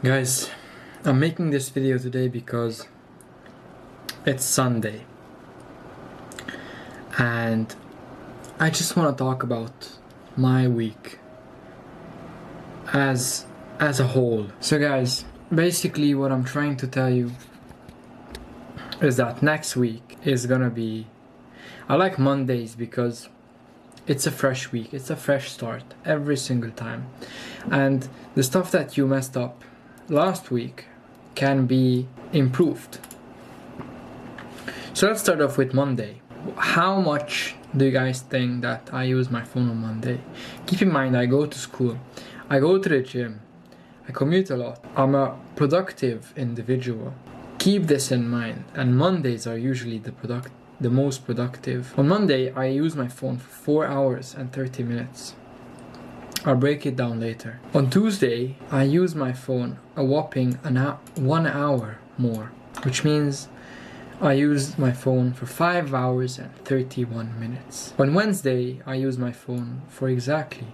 Guys, I'm making this video today because it's Sunday and I just want to talk about my week as a whole. So guys, basically what I'm trying to tell you is that next week is gonna be, I like Mondays because it's a fresh week, it's a fresh start every single time, and the stuff that you messed up last week can be improved. So let's start off with Monday. How much do you guys think that I use my phone on Monday? Keep in mind, I go to school, I go to the gym, I commute a lot, I'm a productive individual. Keep this in mind, and Mondays are usually the most productive. On Monday, I use my phone for 4 hours and 30 minutes. I'll break it down later. On Tuesday, I use my phone a whopping 1 hour more, which means I use my phone for 5 hours and 31 minutes. On Wednesday, I use my phone for exactly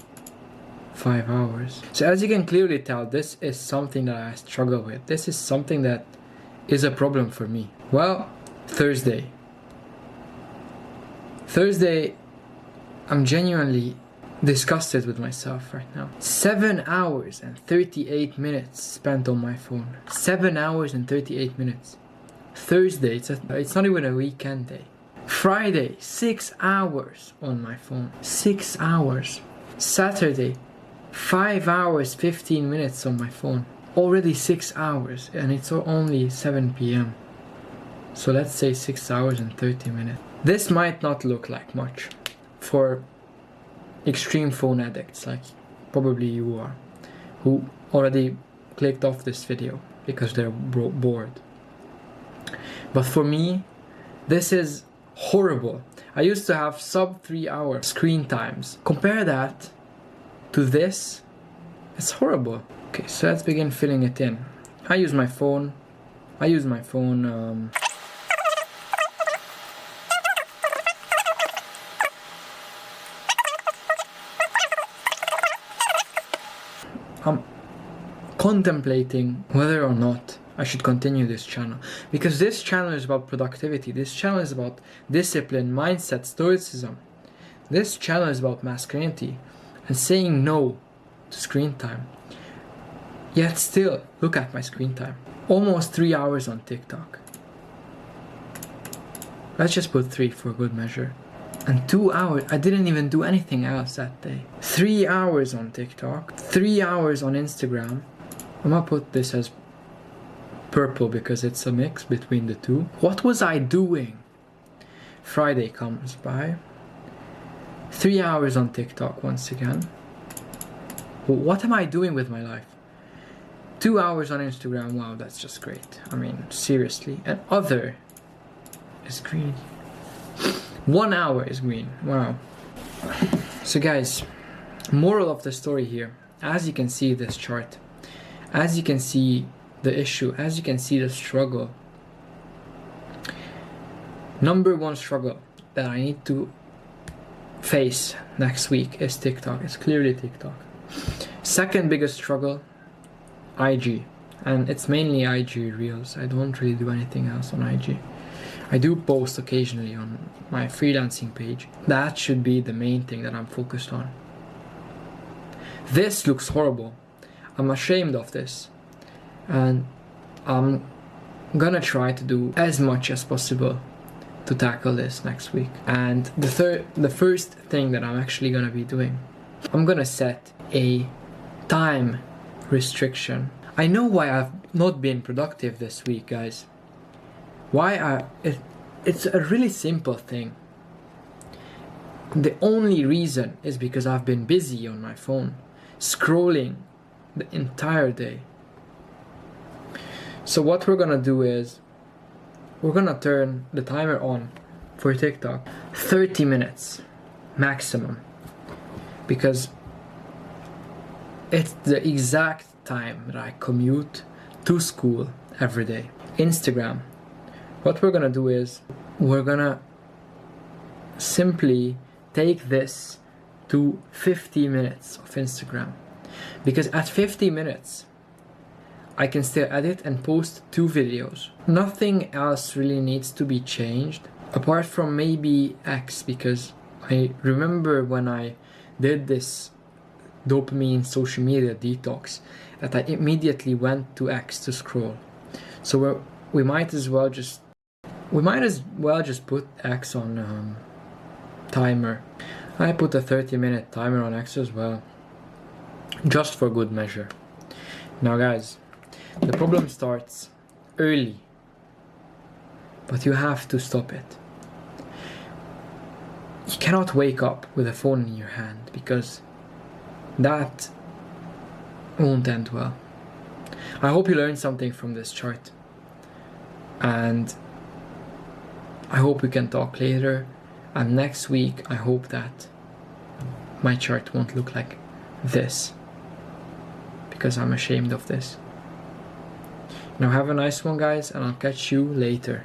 5 hours. So as you can clearly tell, this is something that I struggle with. This is something that is a problem for me. Well, Thursday, I'm genuinely disgusted with myself right now. 7 hours and 38 minutes spent on my phone. 7 hours and 38 minutes. Thursday, it's not even a weekend day. Friday, 6 hours on my phone. 6 hours. Saturday, 5 hours 15 minutes on my phone. Already 6 hours, and it's only 7 p.m. So let's say 6 hours and 30 minutes. This might not look like much for extreme phone addicts like probably you are, who already clicked off this video because they're bored. But for me, this is horrible. I used to have sub 3 hour screen times. Compare that to this, it's horrible. Okay, so let's begin filling it in. I use my phone I'm contemplating whether or not I should continue this channel, because this channel is about productivity. This channel is about discipline, mindset, stoicism. This channel is about masculinity and saying no to screen time. Yet still, look at my screen time. Almost 3 hours on TikTok. Let's just put 3 for good measure. And 2 hours, I didn't even do anything else that day. 3 hours on TikTok, 3 hours on Instagram. I'm gonna put this as purple because it's a mix between the two. What was I doing? Friday comes by. 3 hours on TikTok once again. What am I doing with my life? 2 hours on Instagram, wow, that's just great. I mean, seriously. And other is green. 1 hour is green, wow. So guys, moral of the story here, as you can see this chart, as you can see the issue, as you can see the struggle, number one struggle that I need to face next week is TikTok. It's clearly TikTok. Second biggest struggle, IG, and it's mainly IG Reels. I don't really do anything else on IG. I do post occasionally on my freelancing page. That should be the main thing that I'm focused on. This looks horrible. I'm ashamed of this, and I'm gonna try to do as much as possible to tackle this next week. And the first thing that I'm actually gonna be doing, I'm gonna set a time restriction. I know why I've not been productive this week, guys. It's a really simple thing. The only reason is because I've been busy on my phone, scrolling the entire day. So what we're gonna do is, we're gonna turn the timer on for TikTok 30 minutes maximum, because it's the exact time that I commute to school every day. Instagram, what we're gonna do is, we're gonna simply take this to 50 minutes of Instagram, because at 50 minutes I can still edit and post 2 videos. Nothing else really needs to be changed, apart from maybe X, because I remember when I did this dopamine social media detox that I immediately went to X to scroll. So we might as well just put X on timer. I put a 30-minute timer on X as well, just for good measure. Now guys, the problem starts early, but you have to stop it. You cannot wake up with a phone in your hand, because that won't end well. I hope you learned something from this chart, and I hope we can talk later, and next week I hope that my chart won't look like this, because I'm ashamed of this. Now have a nice one guys, and I'll catch you later.